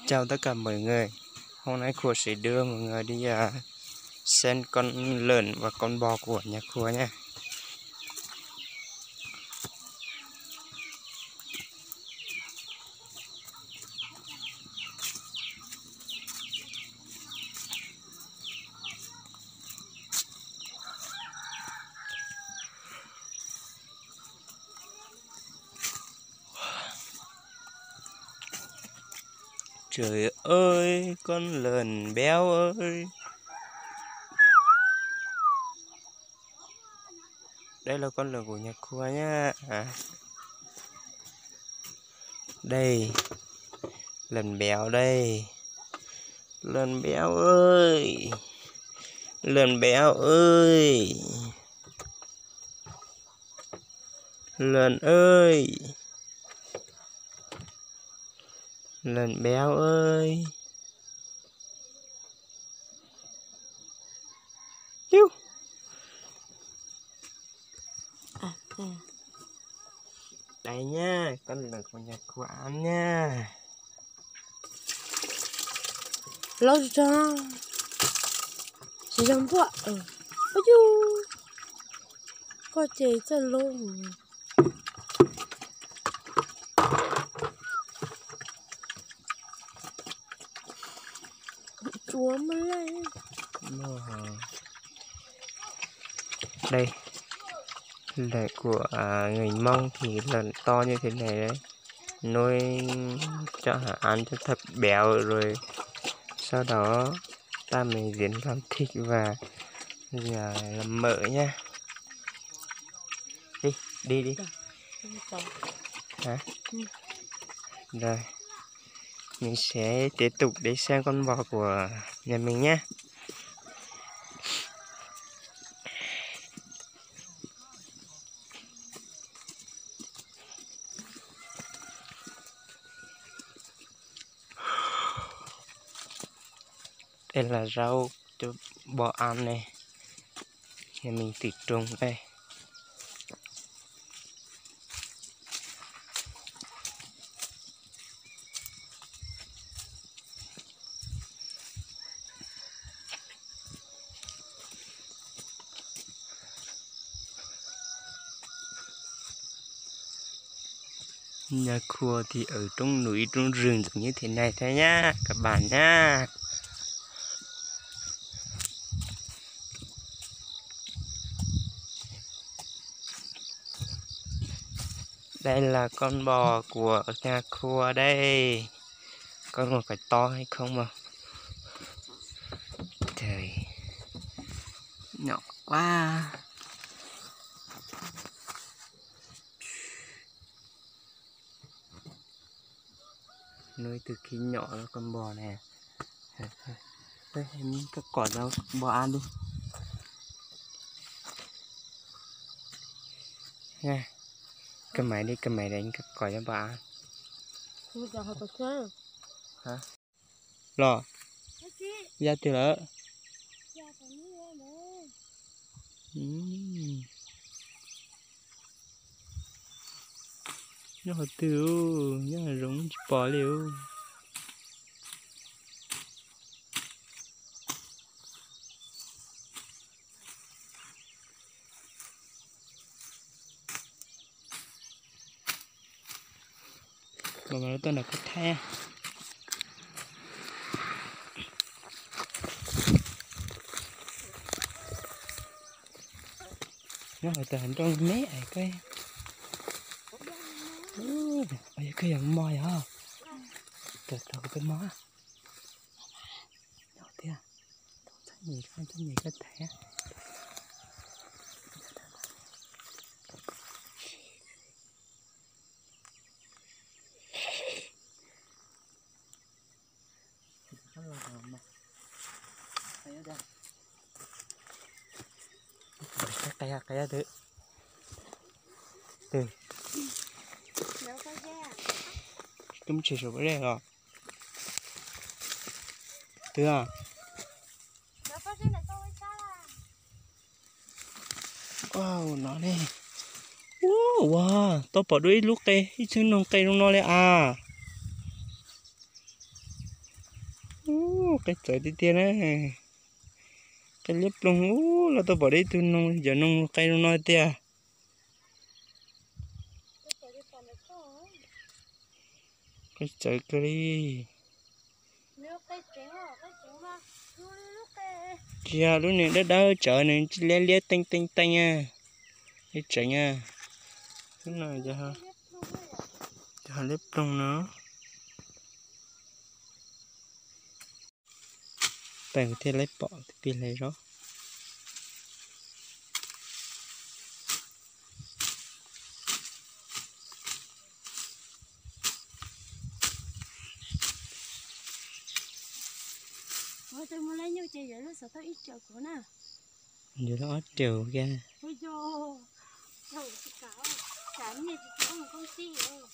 Chào tất cả mọi người. Hôm nay Khua sẽ đưa mọi người đi xem con lợn và con bò của nhà Khua nha. Trời ơi, con lợn béo ơi. Đây là con lợn của nhà Khua nha. Đây, lợn béo đây. Lợn béo ơi. Lợn béo ơi. Lợn ơi. Lợn béo ơi. Hiu. Đây nha, con lợn của nhà Khua ăn nha. Lâu ra chỉ trong vợ ôi chú có chế chân luôn chúa mới lên đây lợn của người Mông thì lợn to như thế này đấy, nuôi cho ăn cho thật béo, rồi sau đó ta mới diễn làm thịt và làm mỡ nha. Đi hả? Rồi mình sẽ tiếp tục để xem con bò của nhà mình nhé. Đây là rau cho bò ăn này, nhà mình tự trồng đây. Nhà Khua thì ở trong núi trong rừng giống như thế này thôi nhá các bạn nhá. Đây là con bò của nhà Khua đây. Con một phải to hay không mà. Trời, nhỏ quá. Nuôi từ khi nhỏ là con bò này. Đây, em các quả rau bò ăn đi nha. Cầm máy đi, cầm máy đánh các quả cho bò ăn. Hả? Lo ra từ đó. Nó hột tiêu, nó là giống bò liều. Mà nó tên là có the. Nó là tên trong mé này cái. Ôi cái giống mồi hả? Từ từ cái mó. Nhỏ tia. Chắc gì cái thế. Kayak tuh. Tuh. Chúng chỉ số đây rồi. Tuh à. Wow, nó này. Wow, tôi bỏ đuôi lúc cây, chứ nông cây nó lên à. Cái trời tí tiên á, cái liếp luôn là tôi bỏ đi tôi nông giờ nông cây nông nói tia cái trời cái đi kia lúc này đất đá chợ này chỉ lé lé tanh tanh tanh à cái trời nha cái này cho liếp luôn nữa tại cái lấy bỏ thì lấy đó tôi muốn lấy nhiều chơi vậy sao tôi ít chơi của nè giờ nó trừ ra ôi dồi thầu chị cáo cái này thì có một công ty rồi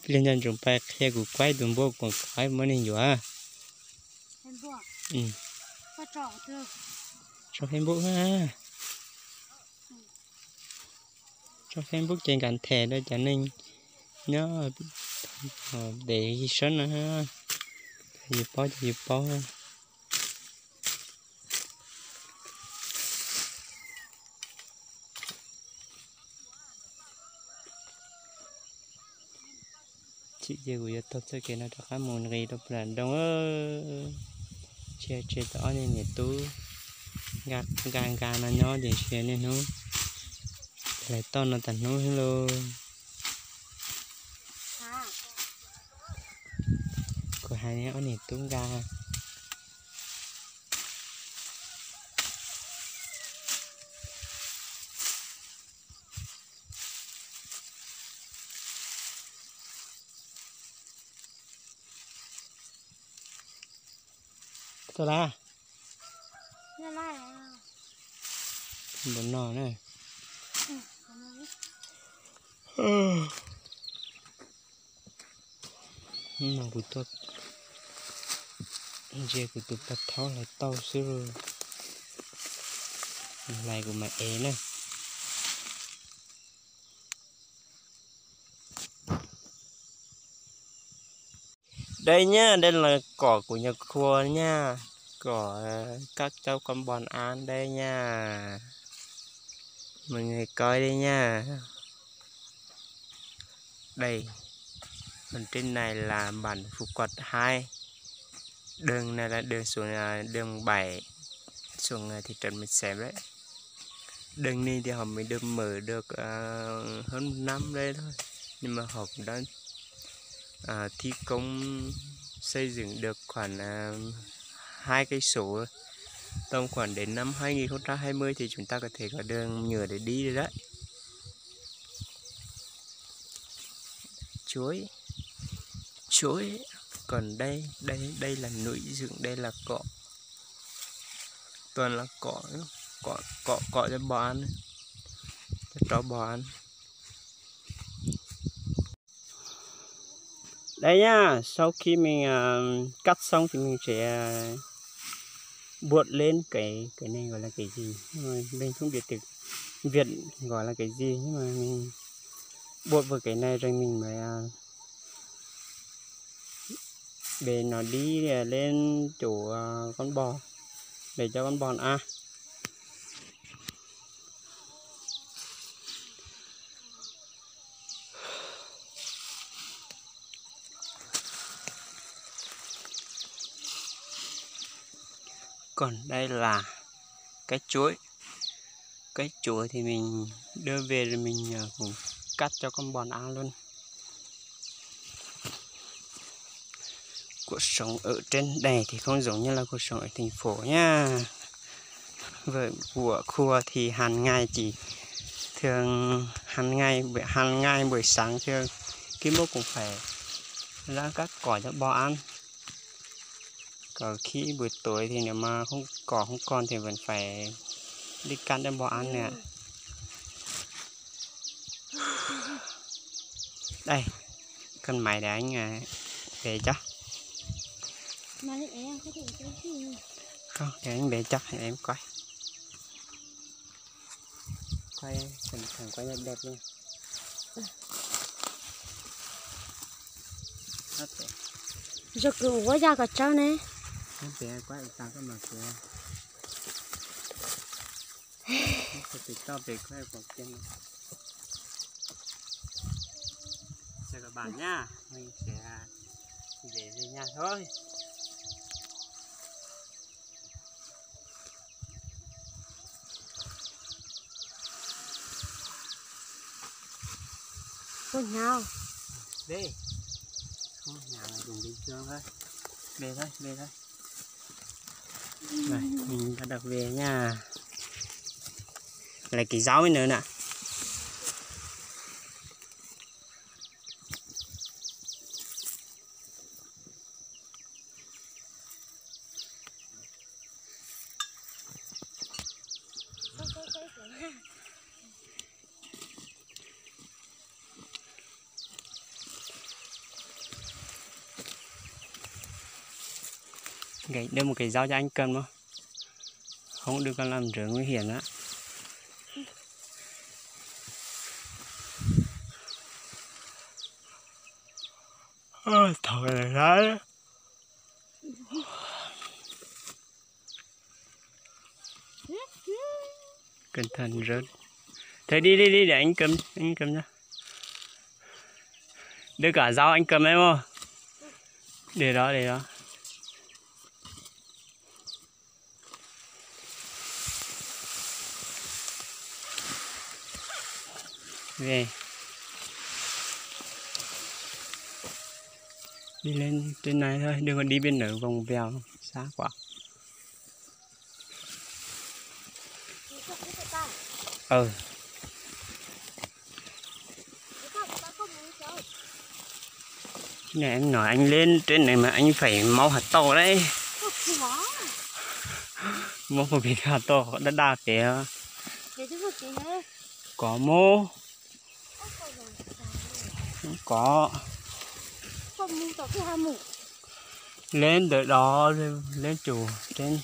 lên trên trồng bạc khe của quái đùm bố còn quái mới nên dọa em bỏ ừ có trọ chưa cho Facebook ha cho Facebook trên cạnh thẻ đó cho nên nhớ để ghi sớm nữa ha dịp bó ha chị giờ của tôi sẽ kể nó cho các môn gì đó là đông chia tỏ nên nhiệt tú gạt gan gan nó nhỏ để chia nên nó lại to nó thành nó hello của hai nó nhiệt tú ga tôi la bốn nọ này mà của tôi giờ của tôi bắt tháo lại tàu xíu rồi lại của mẹ é này đây nhá đây là cỏ của nhà cua nha cỏ các cháu con bòn ăn đây nha mọi người coi đây nha đây phần trên này là bản Phú Quật 2 đường này là đường xuống đường 7 xuống thị trấn Mật Xém đấy đường này thì họ mới được mở được hơn 1 năm đây thôi nhưng mà họ cũng đã thi công xây dựng được khoảng 2 cây số tầm khoảng đến năm 2020 thì chúng ta có thể có đường nhựa để đi rồi đấy chuối còn đây là núi dựng đây là cỏ toàn là cỏ cho bò ăn cho chó bò ăn đây nhá sau khi mình cắt xong thì mình sẽ buột lên cái này gọi là cái gì mình không biết tiếng Việt gọi là cái gì nhưng mà mình buộc vào cái này rồi mình mới để nó đi lên chỗ con bò để cho con bò ăn còn đây là cái chuối thì mình đưa về rồi mình cũng cắt cho con bò ăn luôn cuộc sống ở trên này thì không giống như là cuộc sống ở thành phố nha với của khu thì hàng ngày chỉ thường hàng ngày buổi sáng thường Kim Bốc cũng phải ra cắt cỏ cho bò ăn còn khi buổi tối thì nếu mà không còn thì vẫn phải đi cắt cho bò ăn nè đây con máy để anh về chắc Không, để anh bé chắc em quay cẩn thận quay đẹp luôn. Rồi cứ quá ra cả cháu này. Em bé quay sang cái mặt kia. Thì to về quay một chân. Chào các bạn nha, mình sẽ về nhà thôi. Con nào? Đi. Không, nhà là dùng bình thường thôi. Về thôi, về thôi. Này, mình đã được về nha. Lại cái giáo nữa nè. Đưa một cái dao cho anh cầm không? Không được làm rửa nguy hiểm á. Thôi là đấy. Cẩn thận rớt. Thế đi để anh cầm nhá. Đưa cả dao anh cầm em không? Để đó. Về. Đi lên trên này thôi, đừng có đi bên nở vòng vèo, xa quá. Này em nói anh lên trên này mà anh phải mau hạt to đấy. Mau một cái hạt to đã đa kìa. Có mô. Không có. Lên tới đó lên chùa trên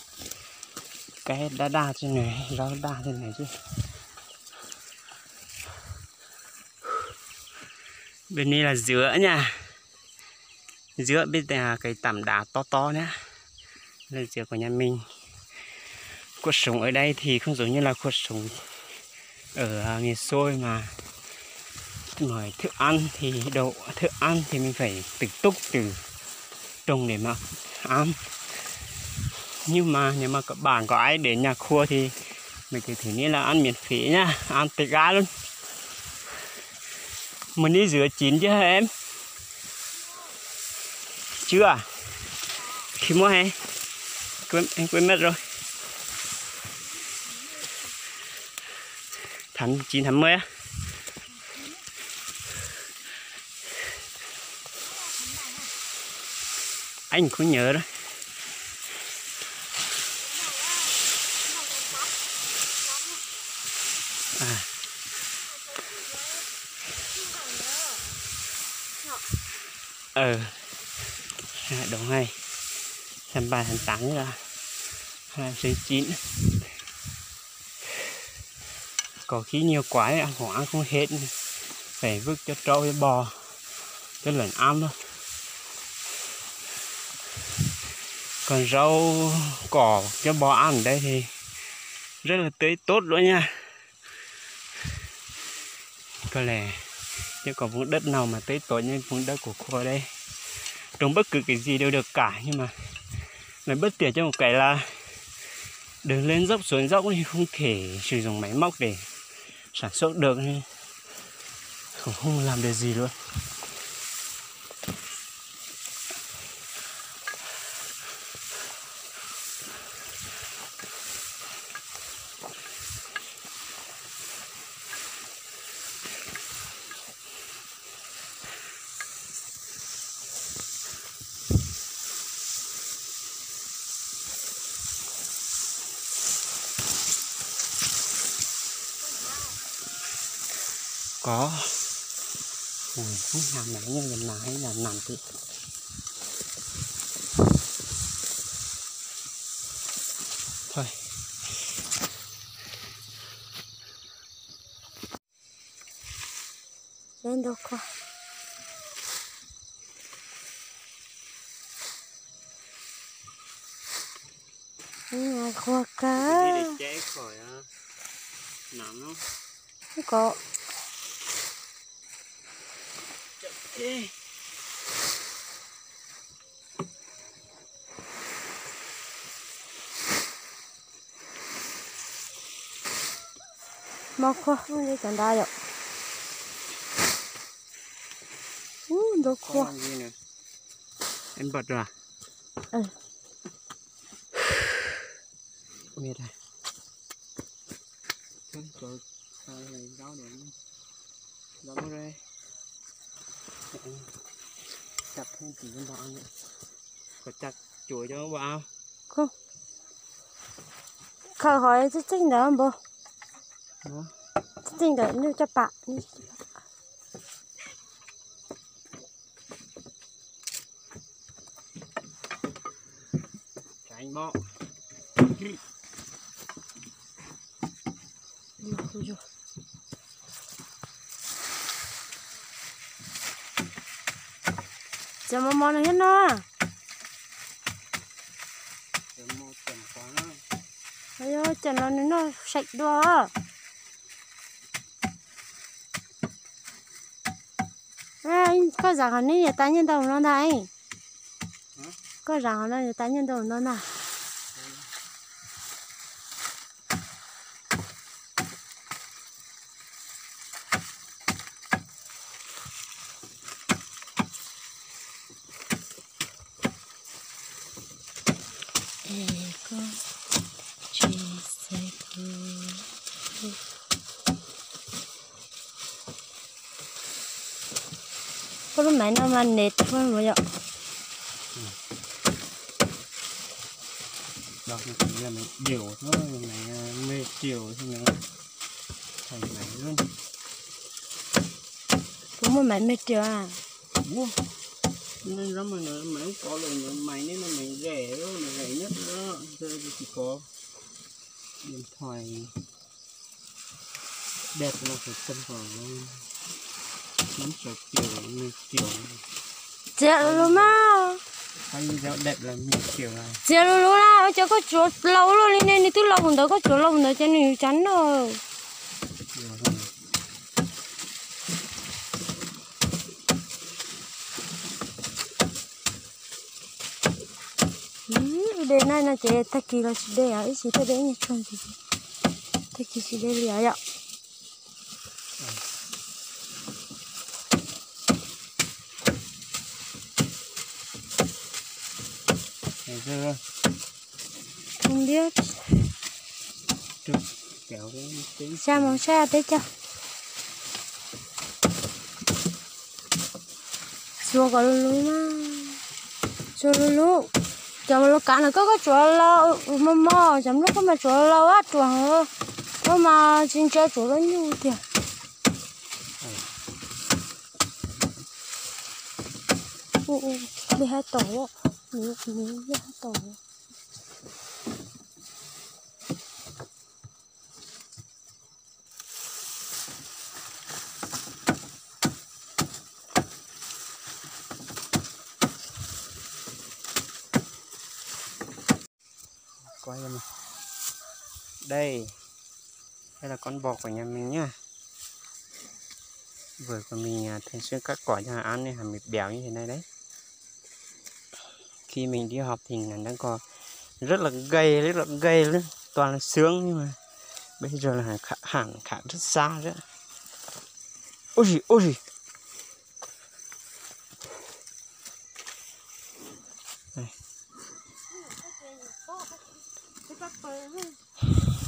cái đa trên này, rau đa trên này chứ. Bên này là dứa nha. Dứa bên này cái tảng đá to nhá. Là dứa của nhà mình. Cuộc sống ở đây thì không giống như là cuộc sống ở miền xuôi mà nói thức ăn thì mình phải tự túc từ trồng để mà ăn. Nhưng mà nếu mà các bạn có ai đến nhà kho thì mình cứ thử nghĩ là ăn miễn phí nha, ăn tịch gái luôn. Mình đi dứa chín chứ hả em? Chưa à? Khi mua hay? Anh quên mất rồi. Tháng 9 tháng 10 á? Anh không nhớ đó. Đúng hay. Tháng 3 tháng 8 là 29. Có khi nhiều quá ăn không hết, phải vứt cho trâu cho bò cho lợn ăn thôi. Còn rau cỏ cho bò ăn ở đây thì rất là tươi tốt luôn nha. Có lẽ chứ có vùng đất nào mà tươi tốt như vùng đất của cô ở đây. Trồng bất cứ cái gì đều được cả, nhưng mà lại bất tiện cho một cái là đường lên dốc xuống dốc thì không thể sử dụng máy móc để sản xuất được, nên không làm được gì luôn. Có. Không làm nãy như lần nào hay là nằm thì thôi. Lên đâu coi. Khoa cá. Đi để cháy khỏi nắng không? Không có. Ê. Mọc khoa, không đi chẳng đai được. Đâu khoa. Gì nữa? Em bật rồi à? Ừ. Mệt à? Trời, sao này rau đến rau đây. Chặt thêm tí con bọ nữa. Có chặt chuối cho bọ Không. Khởi hỏi chứ chính đó không bố? không? Chính đó nếu cho bạn. Tránh bọ. Giờ mà món này hết nó. Một tuần quá nó. Bây giờ chẳng nó sạch đó. Có rằng là nên ta nhân đồng nó này. Có rằng là ta nhân đồng nó nào. Có lúc này nó mà nệt hơn rồi ạ. Đó là mình điều thôi, này mê chiều thì nó thành máy luôn. Cũng một máy mệt chưa à? Wow. Nên lắm mà nó máy có là máy nên là máy rẻ đó, là rẻ nhất đó. Giờ thì chỉ có điện thoại đẹp là phải tầm khoảng 5-6 triệu, 10 triệu. Chết luôn mà. Hay dạo đẹp là 10 triệu này. Chết luôn là cho có chuột lâu luôn nên đi từ lâu mình đó có chuột lâu mình đó cho nên chắn rồi. Đây này là chị ta kỳ là chị đây à, ít chị tới đấy như không gì. Ta kỳ chị đây liền ạ. Không biết. Kéo cái Sao mà sao thế chứ? Xua có lulu mà. Xua lulu. Chồng lúc cả nó có chuột lâu mà chồng lúc có mà chuột lâu á chuột hơn. Nó mà xin chơi chuột nó nhiều kìa. Đi hai tổ á. Đi hai tổ. quay em đây là con bò của nhà mình nhá. Vừa của mình thường xuyên cắt cỏ cho ăn nên hàm béo như thế này đấy. Khi mình đi học thì nó còn rất là gầy luôn, toàn là sướng, nhưng mà bây giờ là hẳn khá rất xa nữa. Ôi gì này.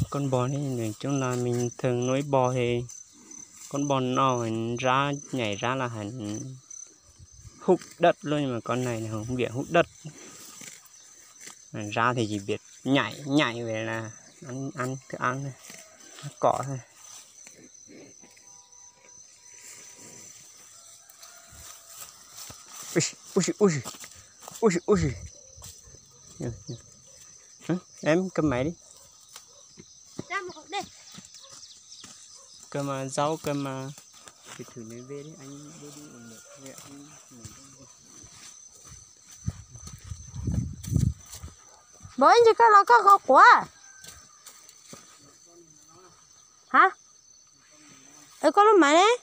Con bò này nói chung là mình thường nuôi bò thì con bò nó ra nhảy ra là hẳn hút đất luôn, nhưng mà con này là không biết hút đất, ra thì chỉ biết nhảy về là ăn thức ăn này, cỏ thôi. Ui. Em cầm máy đi. Cơm mà rau cơm mà thì thử lấy về đấy anh đi đi một về anh bố anh chỉ có lo có gọt quá hả? Ê có lúc mà đấy